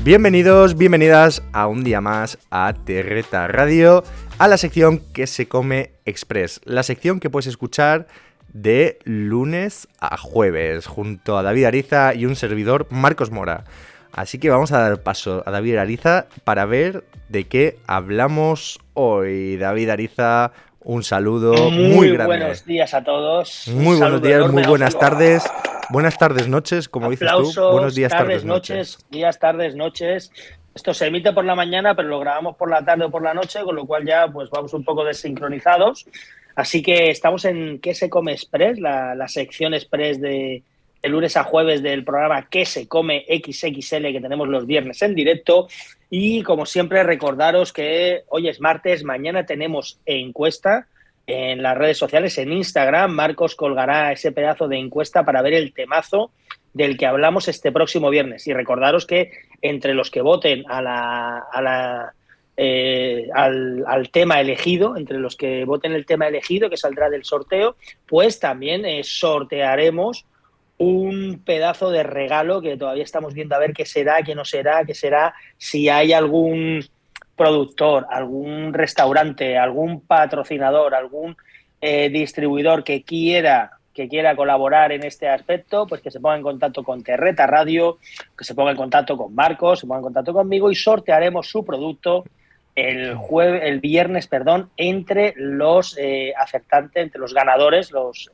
Bienvenidos, bienvenidas a un día más a Terreta Radio, a la sección que se come express, la sección que puedes escuchar de lunes a jueves, junto a David Ariza y un servidor, Marcos Mora. Así que vamos a dar paso a David Ariza para ver de qué hablamos hoy. David Ariza, un saludo muy Muy grande. buenos días a todos. Un Muy buenos saludo días, muy enorme. buenas tardes. Buenas tardes, noches, como dices tú. Buenos Aplausos, días, tardes, tardes, noches. noches, días, tardes, noches. Esto se emite por la mañana, pero lo grabamos por la tarde o por la noche, con lo cual ya pues vamos un poco desincronizados. Así que estamos en ¿Qué se come express? La sección express de lunes a jueves del programa ¿Qué se come XXL? Que tenemos los viernes en directo. Y como siempre, recordaros que hoy es martes, mañana tenemos encuesta en las redes sociales, en Instagram. Marcos colgará ese pedazo de encuesta para ver el temazo del que hablamos este próximo viernes. Y recordaros que entre los que voten al tema elegido, entre los que voten el tema elegido que saldrá del sorteo, pues también sortearemos un pedazo de regalo que todavía estamos viendo a ver qué será, qué no será, qué será, si hay algún productor, algún restaurante, algún patrocinador, algún distribuidor que quiera colaborar en este aspecto, pues que se ponga en contacto con Terreta Radio, que se ponga en contacto con Marcos, se ponga en contacto conmigo y sortearemos su producto el viernes, entre los acertantes, entre los ganadores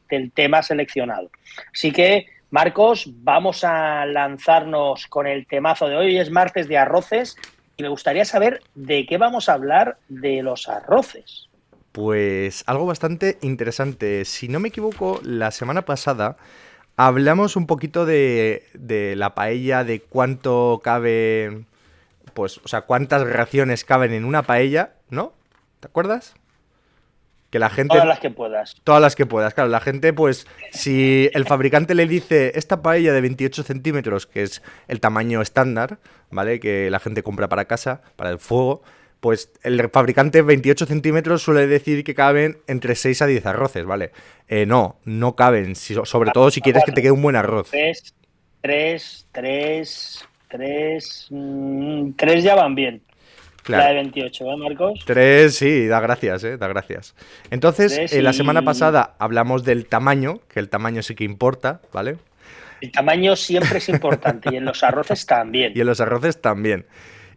del tema seleccionado. Así que, Marcos, vamos a lanzarnos con el temazo de hoy. Hoy es martes de arroces y me gustaría saber de qué vamos a hablar de los arroces. Pues algo bastante interesante. Si no me equivoco, la semana pasada hablamos un poquito de la paella, de cuánto cabe, pues, o sea, cuántas raciones caben en una paella, ¿no? ¿Te acuerdas? Que la Todas gente, las que puedas. todas las que puedas, claro, la gente, pues, si el fabricante le dice esta paella de 28 centímetros, que es el tamaño estándar, ¿vale? Que la gente compra para casa, para el fuego, pues el fabricante 28 centímetros suele decir que caben entre 6 a 10 arroces, ¿vale? No caben, sobre todo si quieres que te Cuatro. quede un buen arroz. Tres ya van bien. La Claro. de 28, ¿eh, Marcos? 3, sí, da gracias, da gracias. Entonces, Tres la semana y pasada hablamos del tamaño, que el tamaño sí que importa, ¿vale? el tamaño siempre es importante y en los arroces Y también. en los arroces también.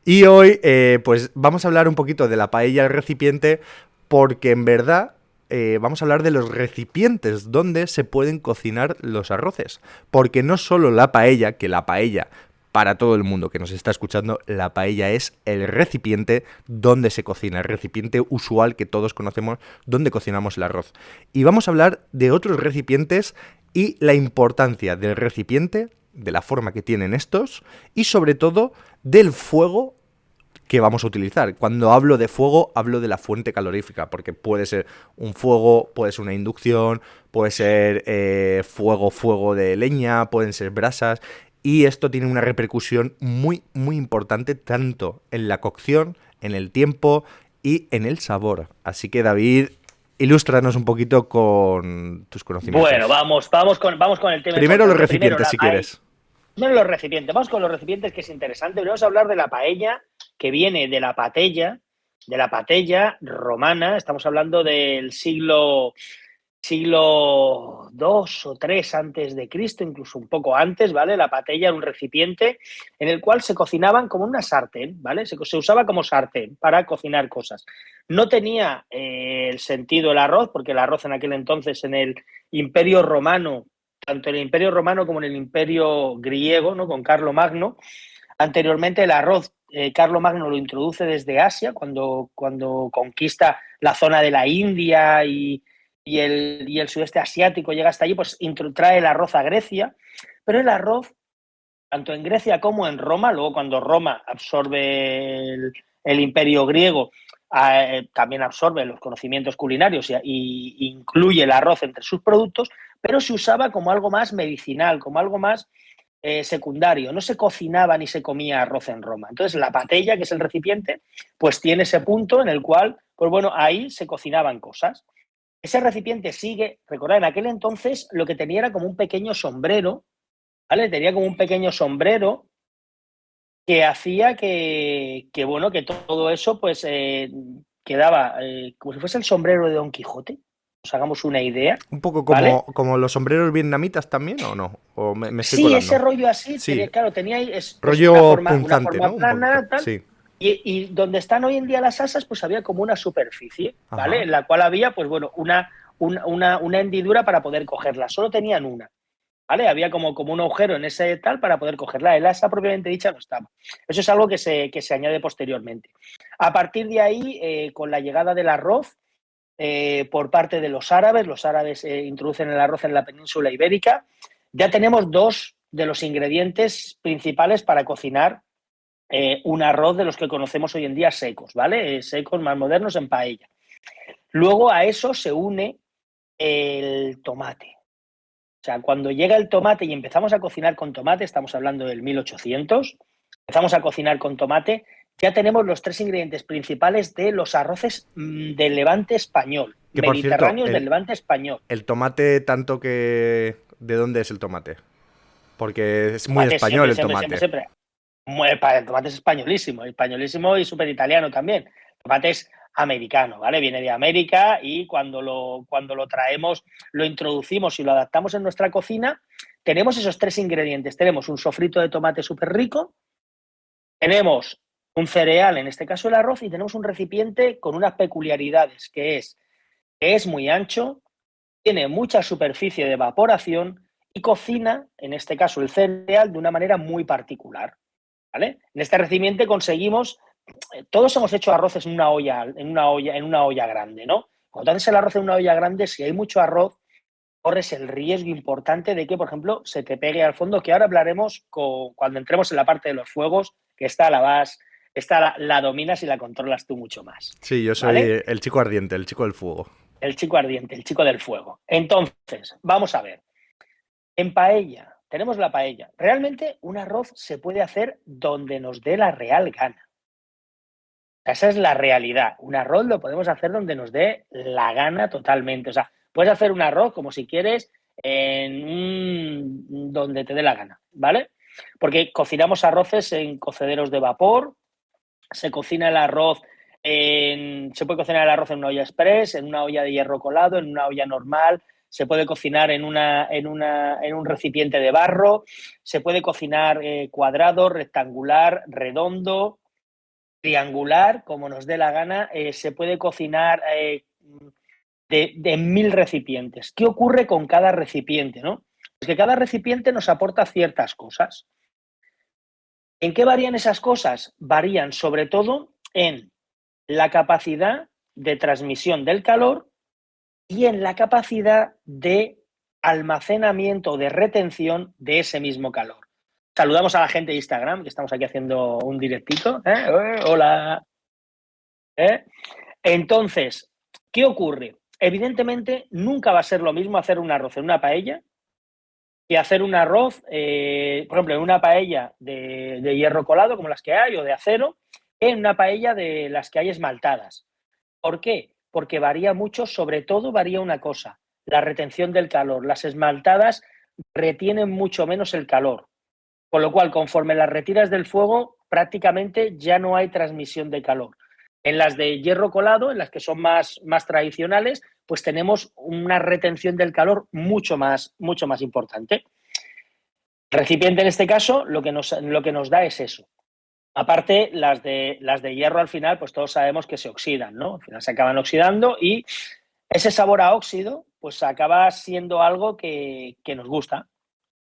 Y hoy, pues vamos a hablar un poquito de la paella al recipiente, porque en verdad vamos a hablar de los recipientes donde se pueden cocinar los arroces. Porque no solo la paella, que la paella, para todo el mundo que nos está escuchando, la paella es el recipiente donde se cocina, el recipiente usual que todos conocemos donde cocinamos el arroz. Y vamos a hablar de otros recipientes y la importancia del recipiente, de la forma que tienen estos y sobre todo del fuego que vamos a utilizar. Cuando hablo de fuego, hablo de la fuente calorífica, porque puede ser un fuego, puede ser una inducción, puede ser fuego de leña, pueden ser brasas, y esto tiene una repercusión muy, muy importante tanto en la cocción, en el tiempo y en el sabor. Así que, David, ilústranos un poquito con tus Bueno, conocimientos. vamos con el tema Primero los importante. Primero, recipientes, la si paella. quieres. No los recipientes, vamos con los recipientes, que es interesante. Vamos a hablar de la paella, que viene de la patella romana. Estamos hablando del siglo II o III antes de Cristo, incluso un poco antes, ¿vale? La patella era un recipiente en el cual se cocinaban como una sartén, ¿vale? Se usaba como sartén para cocinar cosas. No tenía el sentido el arroz, porque el arroz en aquel entonces en el Imperio Romano, tanto en el Imperio Romano como en el Imperio Griego, ¿no? Con Carlomagno, anteriormente el arroz, Carlomagno lo introduce desde Asia, cuando conquista la zona de la India y el sudeste asiático, llega hasta allí, pues trae el arroz a Grecia, pero el arroz, tanto en Grecia como en Roma, luego cuando Roma absorbe el imperio griego, también absorbe los conocimientos culinarios y incluye el arroz entre sus productos, pero se usaba como algo más medicinal, como algo más secundario. No se cocinaba ni se comía arroz en Roma. Entonces, la patella, que es el recipiente, pues tiene ese punto en el cual, pues bueno, ahí se cocinaban cosas. Ese recipiente sigue, recordad, en aquel entonces lo que tenía era como un pequeño sombrero, ¿vale? Tenía como un pequeño sombrero que hacía que, bueno, que todo eso pues quedaba como si fuese el sombrero de Don Quijote, nos hagamos una idea, Un poco ¿vale? como los sombreros vietnamitas también, ¿o no? ¿O me estoy Sí, ese colando? rollo así, Sí, tenía, claro, tenía ahí pues rollo una punzante, ¿no? forma Un poquito, plana, tal, sí. y donde están hoy en día las asas, pues había como una superficie, ¿vale? Ajá. En la cual había, pues bueno, una hendidura para poder cogerla, solo tenían una. ¿Vale? Había como un agujero en ese tal para poder cogerla. El asa propiamente dicha no estaba. Eso es algo que se añade posteriormente. A partir de ahí, con la llegada del arroz por parte de los árabes introducen el arroz en la península ibérica, ya tenemos dos de los ingredientes principales para cocinar un arroz de los que conocemos hoy en día secos, ¿vale? Secos más modernos en paella. Luego a eso se une el tomate. O sea, cuando llega el tomate y empezamos a cocinar con tomate, estamos hablando del 1800, empezamos a cocinar con tomate, ya tenemos los tres ingredientes principales de los arroces del Levante español, Que por cierto, mediterráneos del Levante español. el tomate tanto que... ¿De dónde es el tomate? Porque es muy Tomate español siempre, el siempre, siempre, tomate. siempre. El tomate es españolísimo y súper italiano también. El tomate es americano, ¿vale? Viene de América y cuando lo traemos, lo introducimos y lo adaptamos en nuestra cocina, tenemos esos tres ingredientes. Tenemos un sofrito de tomate súper rico, tenemos un cereal, en este caso el arroz, y tenemos un recipiente con unas peculiaridades, que es muy ancho, tiene mucha superficie de evaporación y cocina, en este caso el cereal, de una manera muy particular. ¿Vale? En este recipiente conseguimos, todos hemos hecho arroces en una olla grande, ¿no? Cuando haces el arroz en una olla grande, si hay mucho arroz, corres el riesgo importante de que, por ejemplo, se te pegue al fondo, que ahora hablaremos cuando entremos en la parte de los fuegos, que esta la dominas y la controlas tú mucho más, Sí, yo ¿vale? soy el chico ardiente, el chico del fuego. El chico ardiente, el chico del fuego. Entonces, vamos a ver. En paella, tenemos la paella. Realmente un arroz se puede hacer donde nos dé la real gana. Esa es la realidad. Un arroz lo podemos hacer donde nos dé la gana totalmente. O sea, puedes hacer un arroz como si quieres donde te dé la gana, ¿vale? Porque cocinamos arroces en cocederos de vapor, se cocina el arroz se puede cocinar el arroz en una olla express, en una olla de hierro colado, en una olla normal, se puede cocinar en un recipiente de barro, se puede cocinar cuadrado, rectangular, redondo, triangular, como nos dé la gana, se puede cocinar de 1000 recipientes. ¿Qué ocurre con cada recipiente? ¿No? Es que cada recipiente nos aporta ciertas cosas. ¿En qué varían esas cosas? Varían sobre todo en la capacidad de transmisión del calor y en la capacidad de almacenamiento, de retención de ese mismo calor. Saludamos a la gente de Instagram, que estamos aquí haciendo un directito. Hola. ¿Eh? Entonces, ¿qué ocurre? Evidentemente, nunca va a ser lo mismo hacer un arroz en una paella que hacer un arroz, por ejemplo, en una paella de hierro colado, como las que hay, o de acero, que en una paella de las que hay esmaltadas. ¿Por qué? Porque varía mucho, sobre todo varía una cosa, la retención del calor. Las esmaltadas retienen mucho menos el calor, con lo cual, conforme las retiras del fuego, prácticamente ya no hay transmisión de calor. En las de hierro colado, en las que son más tradicionales, pues tenemos una retención del calor mucho más importante. El recipiente, en este caso, lo que nos da es eso. Aparte, las de hierro al final, pues todos sabemos que se oxidan, ¿no? Al final se acaban oxidando y ese sabor a óxido, pues acaba siendo algo que nos gusta,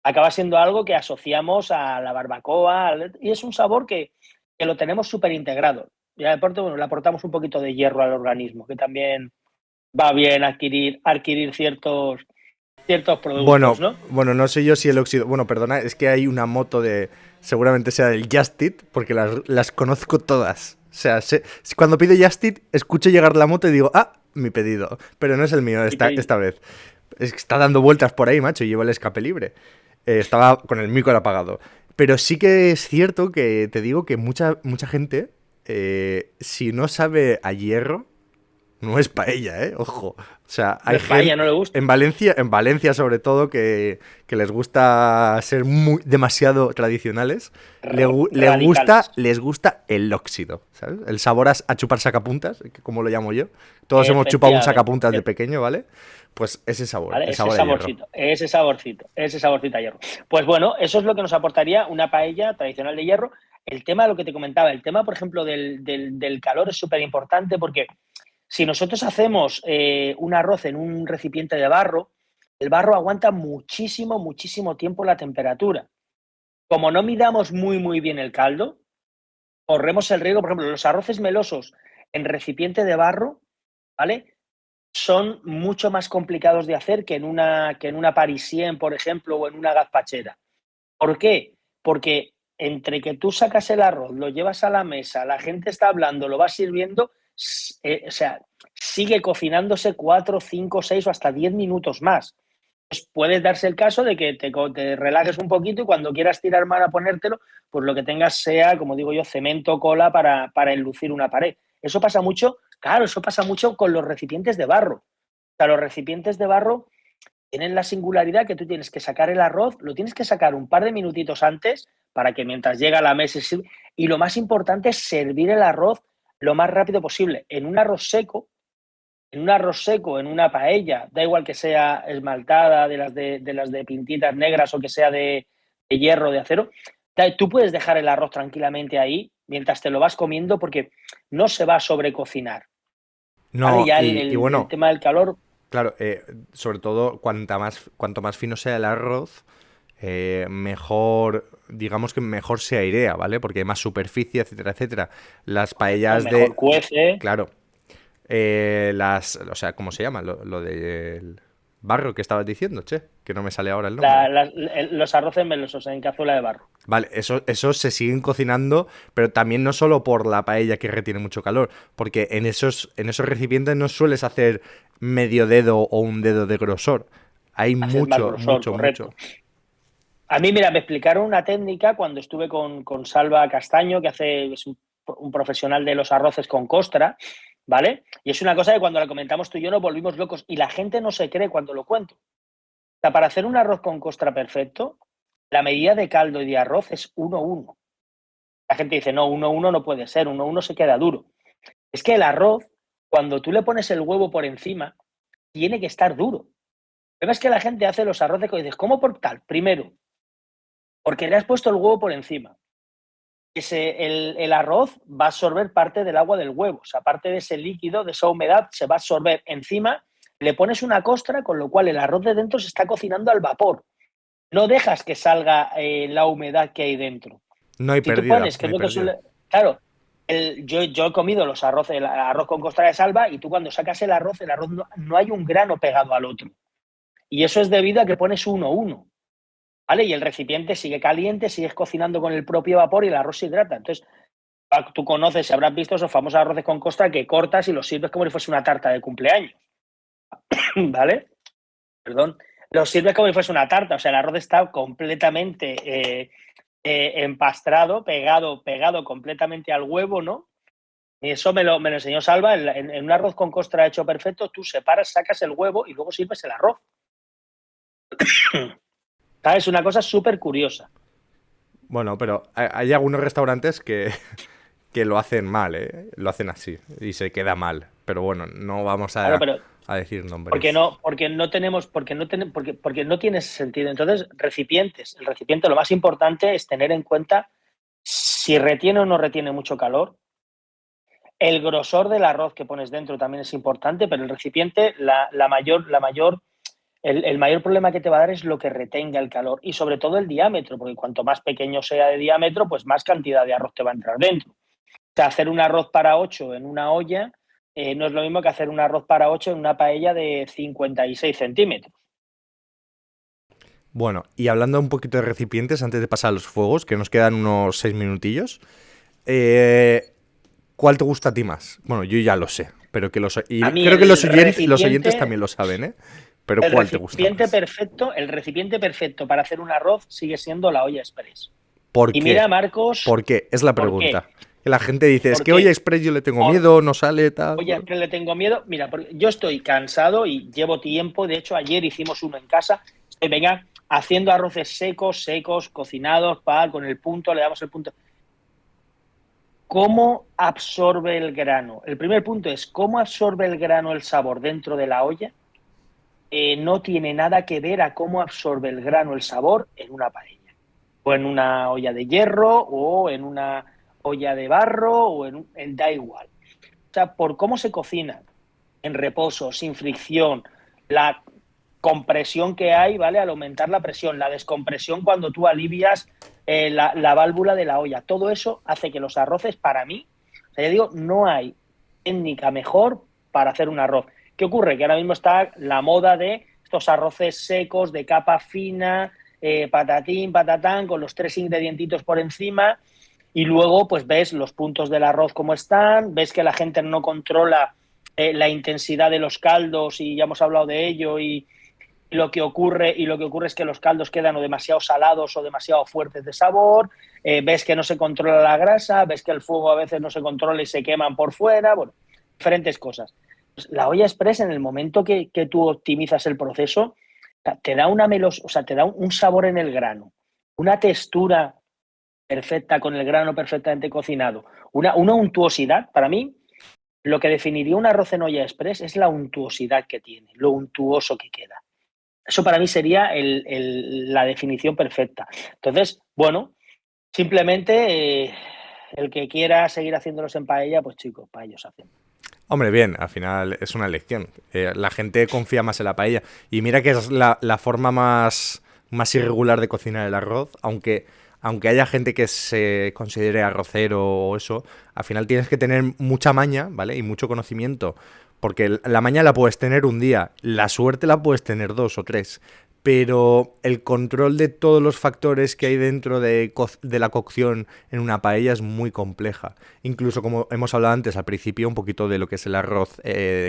acaba siendo algo que asociamos a la barbacoa y es un sabor que lo tenemos súper integrado. Y aparte, bueno, le aportamos un poquito de hierro al organismo, que también va bien adquirir ciertos productos, Bueno, ¿no? bueno, no sé yo si el óxido... Bueno, perdona, es que hay una moto de... Seguramente sea del Just Eat, porque las conozco todas. O sea, cuando pido Just Eat, escucho llegar la moto y digo, ah, mi pedido. Pero no es el mío Y esta vez. Es que está dando vueltas por ahí, macho, y llevo el escape libre. Estaba con el micro apagado. Pero sí que es cierto que te digo que mucha gente, si no sabe a hierro, No es paella, ¿eh? Ojo. O sea, No hay es paella, gente no le gusta. en Valencia sobre todo, que les gusta ser demasiado tradicionales. Radicales. Les gusta el óxido, ¿sabes? El sabor a chupar sacapuntas, que como lo llamo yo. Todos hemos chupado un Efectivamente. sacapuntas de pequeño, ¿vale? Pues ese sabor, ¿Vale? el sabor a hierro. Ese saborcito a hierro. Pues bueno, eso es lo que nos aportaría una paella tradicional de hierro. El tema, lo que te comentaba, el tema, por ejemplo, del calor es súper importante porque si nosotros hacemos un arroz en un recipiente de barro, el barro aguanta muchísimo, muchísimo tiempo la temperatura. Como no midamos muy, muy bien el caldo, corremos el riesgo, por ejemplo, los arroces melosos en recipiente de barro, ¿vale? Son mucho más complicados de hacer que en una parisien, por ejemplo, o en una gazpachera. ¿Por qué? Porque entre que tú sacas el arroz, lo llevas a la mesa, la gente está hablando, lo vas sirviendo, o sea, sigue cocinándose 4, 5, 6 o hasta 10 minutos más. Pues puede darse el caso de que te relajes un poquito y cuando quieras tirar mano a ponértelo, pues lo que tengas sea, como digo yo, cemento o cola para enlucir una pared. Eso pasa mucho, claro, eso pasa mucho con los recipientes de barro. O sea, los recipientes de barro tienen la singularidad que tú tienes que sacar el arroz, lo tienes que sacar un par de minutitos antes para que mientras llega a la mesa y lo más importante es servir el arroz lo más rápido posible. En un arroz seco, en una paella, da igual que sea esmaltada, de las de pintitas negras o que sea de hierro, de acero, tú puedes dejar el arroz tranquilamente ahí mientras te lo vas comiendo porque no se va a sobrecocinar. ¿Vale? No, Ya y el bueno, tema del calor. claro, sobre todo cuanto más fino sea el arroz, mejor, digamos que mejor se airea, ¿vale? Porque hay más superficie, etcétera, etcétera. Las No, paellas mejor cuece. claro, o sea, ¿cómo se llama? Lo del barro que estabas diciendo, che, que no me sale ahora el nombre. Los arroces melosos en cazuela de barro. Vale, esos se siguen cocinando, pero también no solo por la paella que retiene mucho calor, porque en esos recipientes no sueles hacer medio dedo o un dedo de grosor. Hay Haces más mucho, grosor, mucho, mucho. correcto. A mí, mira, me explicaron una técnica cuando estuve con Salva Castaño, que es un profesional de los arroces con costra, ¿vale? Y es una cosa que cuando la comentamos tú y yo nos volvimos locos y la gente no se cree cuando lo cuento. O sea, para hacer un arroz con costra perfecto, la medida de caldo y de arroz es 1:1. La gente dice, no, 1:1 no puede ser, 1:1 se queda duro. Es que el arroz, cuando tú le pones el huevo por encima, tiene que estar duro. El problema es que la gente hace los arroces y dices, ¿cómo por tal? Primero, porque le has puesto el huevo por encima. El arroz va a absorber parte del agua del huevo, o sea, parte de ese líquido, de esa humedad, se va a absorber encima, le pones una costra, con lo cual el arroz de dentro se está cocinando al vapor. No dejas que salga la humedad que hay dentro. No hay Si tú pérdida, pones, que no es hay lo que pérdida. suele. Claro, yo he comido el arroz con costra de salva y tú cuando sacas el arroz no hay un grano pegado al otro. Y eso es debido a que pones 1:1. ¿Vale? Y el recipiente sigue caliente, sigues cocinando con el propio vapor y el arroz se hidrata. Entonces, tú conoces, habrás visto esos famosos arroces con costra que cortas y los sirves como si fuese una tarta de cumpleaños. ¿Vale? Perdón. Los sirves como si fuese una tarta. O sea, el arroz está completamente empastrado, pegado completamente al huevo, ¿no? Y eso me lo enseñó Salva. En un arroz con costra hecho perfecto, tú separas, sacas el huevo y luego sirves el arroz. ¿Sabes? Es una cosa súper curiosa. Bueno, pero hay algunos restaurantes que lo hacen mal, ¿eh? Lo hacen así y se queda mal. Pero bueno, no vamos Claro, pero a decir nombres. porque no tiene sentido. Entonces, el recipiente, lo más importante es tener en cuenta si retiene o no retiene mucho calor. El grosor del arroz que pones dentro también es importante, pero el recipiente, el mayor problema que te va a dar es lo que retenga el calor y sobre todo el diámetro, porque cuanto más pequeño sea de diámetro, pues más cantidad de arroz te va a entrar dentro. O sea, hacer un arroz para 8 en una olla no es lo mismo que hacer un arroz para 8 en una paella de 56 centímetros. Bueno, y hablando un poquito de recipientes, antes de pasar a los fuegos, que nos quedan unos 6 minutillos, ¿cuál te gusta a ti más? Bueno, yo ya lo sé, pero A y mí creo que los oyentes también lo saben, ¿eh? Pero ¿cuál te gusta más? el recipiente perfecto para hacer un arroz sigue siendo la olla express. ¿Por Y mira, qué? Marcos, ¿Por qué? Es la ¿por qué? pregunta. Que la gente dice, es que Porque Olla Express yo le tengo miedo, no sale, tal. Oye, ¿a qué le tengo miedo? Mira, porque yo estoy cansado y llevo tiempo. De hecho, ayer hicimos uno en casa. Estoy, venga, haciendo arroces secos, cocinados, con el punto, le damos el punto. ¿Cómo absorbe el grano? El primer punto es cómo absorbe el grano el sabor dentro de la olla. No tiene nada que ver a cómo absorbe el grano el sabor en una paella. O en una olla de hierro, o en una olla de barro, da igual. O sea, por cómo se cocina, en reposo, sin fricción, la compresión que hay, ¿vale? Al aumentar la presión, la descompresión cuando tú alivias la válvula de la olla. Todo eso hace que los arroces, para mí, o sea, ya digo, no hay técnica mejor para hacer un arroz. ¿Qué ocurre? Que ahora mismo está la moda de estos arroces secos, de capa fina, patatín, patatán, con los 3 ingredientitos por encima, y luego pues ves los puntos del arroz como están, ves que la gente no controla la intensidad de los caldos, y ya hemos hablado de ello, y lo que ocurre es que los caldos quedan o demasiado salados o demasiado fuertes de sabor, ves que no se controla la grasa, ves que el fuego a veces no se controla y se queman por fuera, bueno, diferentes cosas. Pues la olla express, en el momento que tú optimizas el proceso, te da o sea, te da un sabor en el grano, una textura perfecta con el grano perfectamente cocinado, una untuosidad. Para mí, lo que definiría un arroz en olla express es la untuosidad que tiene, lo untuoso que queda. Eso para mí sería la definición perfecta. Entonces, bueno, simplemente el que quiera seguir haciéndolos en paella, pues chicos, para ellos hacen. Hombre, bien, al final es una elección. La gente confía más en la paella. Y mira que es la forma más irregular de cocinar el arroz, aunque haya gente que se considere arrocero o eso, al final tienes que tener mucha maña, ¿vale? Y mucho conocimiento. Porque la maña la puedes tener un día, la suerte la puedes tener 2 o 3. Pero el control de todos los factores que hay dentro de la cocción en una paella es muy compleja. Incluso, como hemos hablado antes al principio, un poquito de lo que es el arroz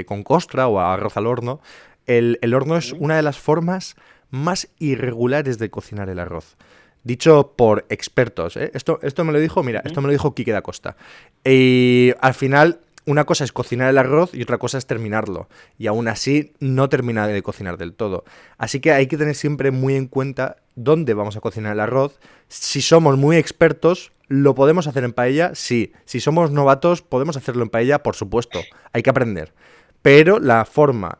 con costra o arroz al horno. El horno es una de las formas más irregulares de cocinar el arroz. Dicho por expertos, ¿eh? Esto me lo dijo, mira, esto me lo dijo Quique da Costa. Y al final, una cosa es cocinar el arroz y otra cosa es terminarlo. Y aún así no termina de cocinar del todo. Así que hay que tener siempre muy en cuenta dónde vamos a cocinar el arroz. Si somos muy expertos, ¿lo podemos hacer en paella? Sí. Si somos novatos, ¿podemos hacerlo en paella? Por supuesto. Hay que aprender. Pero la forma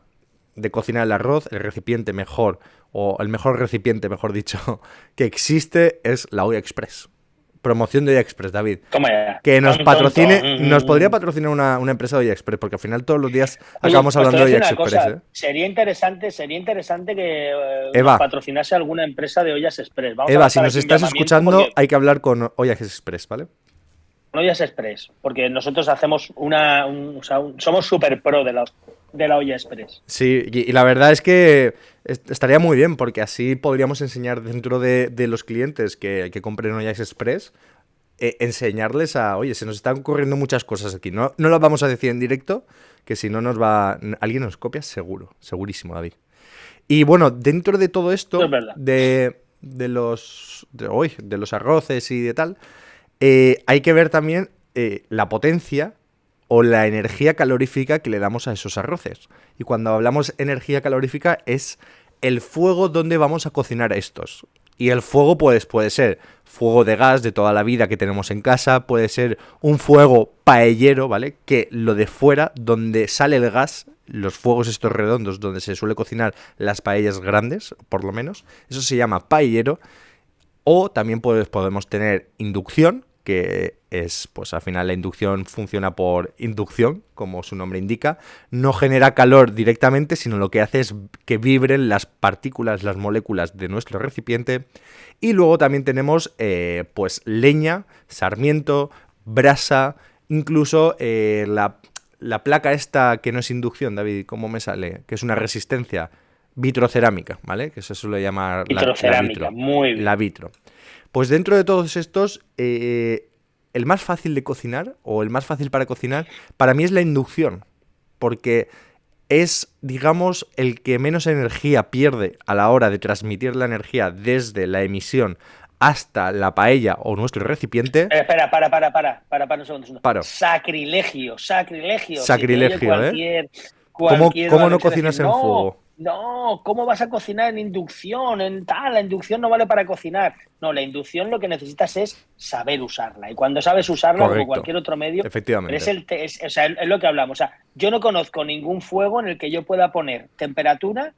de cocinar el arroz, el recipiente mejor, o el mejor recipiente, mejor dicho, que existe es la olla express. Promoción de olla express, David. Toma ya. Que nos patrocine, nos podría patrocinar una empresa de olla express, porque al final todos los días Oye, acabamos pues te hablando voy a de decir olla una express, cosa. ¿eh? Sería interesante que nos Eva, patrocinase alguna empresa de ollas express. Vamos a Eva, si lanzar nos aquí un estás llamamiento escuchando, porque hay que hablar con Ollas Express, ¿vale? con ollas express, porque nosotros hacemos somos super pro de la olla express. Sí, y la verdad es que estaría muy bien, porque así podríamos enseñar dentro de los clientes que compren Ollas Express, enseñarles oye, se nos están ocurriendo muchas cosas aquí. No las vamos a decir en directo, que si no alguien nos copia seguro, segurísimo, David. Y bueno, dentro de todo Eso es esto, verdad. de los arroces y de tal, hay que ver también la potencia o la energía calorífica que le damos a esos arroces. Y cuando hablamos energía calorífica es el fuego donde vamos a cocinar estos. Y el fuego pues, puede ser fuego de gas de toda la vida que tenemos en casa, puede ser un fuego paellero, ¿vale? Que lo de fuera, donde sale el gas, los fuegos estos redondos, donde se suele cocinar las paellas grandes, por lo menos, eso se llama paellero. O también podemos tener inducción, que es, pues al final la inducción funciona por inducción, como su nombre indica. No genera calor directamente, sino lo que hace es que vibren las partículas, las moléculas de nuestro recipiente. Y luego también tenemos, pues, leña, sarmiento, brasa, incluso la placa esta que no es inducción, David, ¿cómo me sale? Que es una resistencia vitrocerámica, ¿vale? Que se suele llamar la Vitrocerámica, vitro. muy La bien. vitro. Pues dentro de todos estos, el más fácil de cocinar, o el más fácil para cocinar, para mí es la inducción. Porque es, digamos, el que menos energía pierde a la hora de transmitir la energía desde la emisión hasta la paella o nuestro recipiente. Espera, para un segundo. Paro. Sacrilegio. Sacrilegio, ¿eh? Cualquier ¿Cómo no decir, cocinas en fuego? No, ¿cómo vas a cocinar en inducción? La inducción no vale para cocinar. No, la inducción lo que necesitas es saber usarla. Y cuando sabes usarla, Correcto. como cualquier otro medio, Efectivamente. es lo que hablamos. O sea, yo no conozco ningún fuego en el que yo pueda poner temperatura,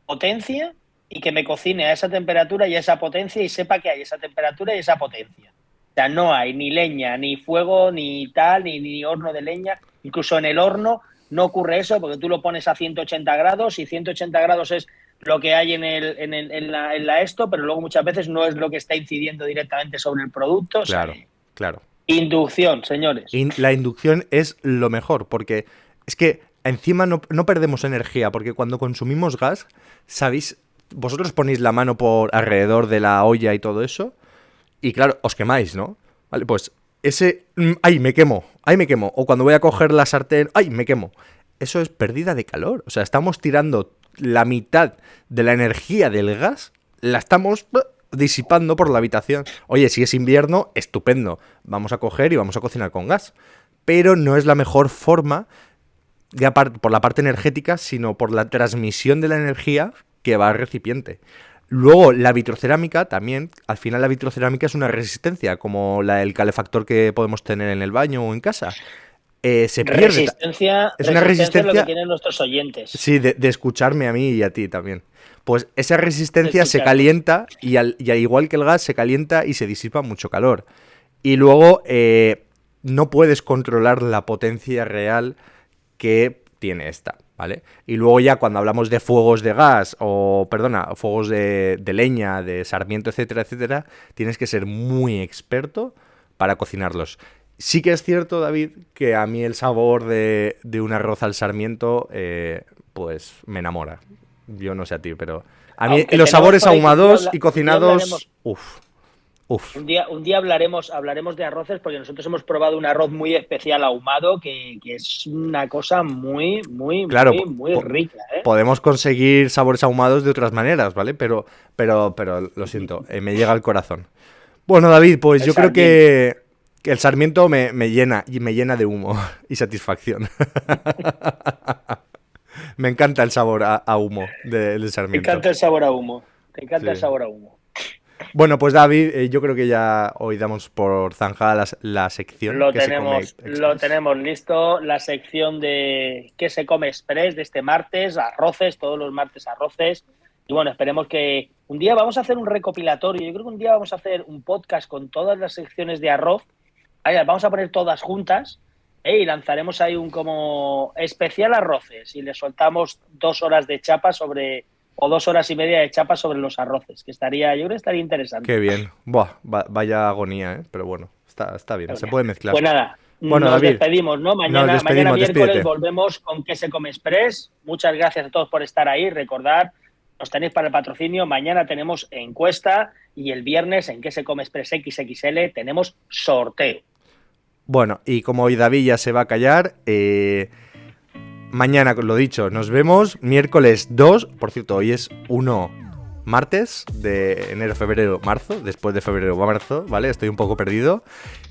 potencia y que me cocine a esa temperatura y a esa potencia y sepa que hay esa temperatura y esa potencia. O sea, no hay ni leña, ni fuego, ni tal, ni horno de leña. Incluso en el horno no ocurre eso porque tú lo pones a 180 grados y 180 grados es lo que hay en la esto, pero luego muchas veces no es lo que está incidiendo directamente sobre el producto. Claro, o sea, claro. Inducción, señores. La inducción es lo mejor, porque es que encima no perdemos energía, porque cuando consumimos gas, ¿sabéis? Vosotros ponéis la mano por alrededor de la olla y todo eso, y claro, os quemáis, ¿no? Vale, pues ese... ¡Ay, me quemo! O cuando voy a coger la sartén, ¡ay, me quemo! Eso es pérdida de calor. O sea, estamos tirando la mitad de la energía del gas, la estamos disipando por la habitación. Oye, si es invierno, estupendo. Vamos a coger y vamos a cocinar con gas. Pero no es la mejor forma, ya por la parte energética, sino por la transmisión de la energía que va al recipiente. Luego, la vitrocerámica también, al final la vitrocerámica es una resistencia, como el calefactor que podemos tener en el baño o en casa. Se pierde. Es una resistencia lo que tienen nuestros oyentes. Sí, de escucharme a mí y a ti también. Pues esa resistencia se calienta y al igual que el gas se calienta y se disipa mucho calor. Y luego no puedes controlar la potencia real que tiene esta, ¿vale? Y luego ya cuando hablamos de fuegos de gas fuegos de leña, de sarmiento, etcétera, etcétera, tienes que ser muy experto para cocinarlos. Sí que es cierto, David, que a mí el sabor de un arroz al sarmiento, pues me enamora. Yo no sé a ti, pero a mí los sabores ahumados y cocinados, uff. Un día hablaremos de arroces porque nosotros hemos probado un arroz muy especial ahumado que es una cosa muy rica, ¿eh? Podemos conseguir sabores ahumados de otras maneras, ¿vale? Pero lo siento, me llega al corazón. Bueno, David, pues yo creo que el sarmiento me llena de humo y satisfacción. Me encanta el sabor a humo del sarmiento. Me encanta el sabor a humo. El sabor a humo. Bueno, pues David, yo creo que ya hoy damos por zanjada la sección. Lo tenemos listo, la sección de ¿Qué se come express? De este martes, arroces, todos los martes arroces. Y bueno, esperemos que un día vamos a hacer un recopilatorio. Yo creo que un día vamos a hacer un podcast con todas las secciones de arroz. Ahí las vamos a poner todas juntas y lanzaremos ahí un como especial arroces y le soltamos 2 horas de chapa o 2 horas y media de chapa sobre los arroces, que yo creo que estaría interesante. Qué bien. Buah, vaya agonía, ¿eh? Pero bueno, está bien, se puede mezclar. Pues nada, nos David, despedimos, ¿no? Mañana miércoles volvemos con ¿Qué se come express? Muchas gracias a todos por estar ahí. Recordad, nos tenéis para el patrocinio. Mañana tenemos encuesta y el viernes en ¿Qué se come express XXL? Tenemos sorteo. Bueno, y como hoy David ya se va a callar, mañana, lo dicho, nos vemos miércoles 2, por cierto, hoy es 1 martes de enero, febrero, marzo, después de febrero va marzo, ¿vale? Estoy un poco perdido.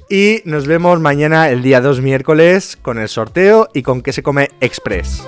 Y nos vemos mañana el día 2 miércoles con el sorteo y con ¿Qué se come express?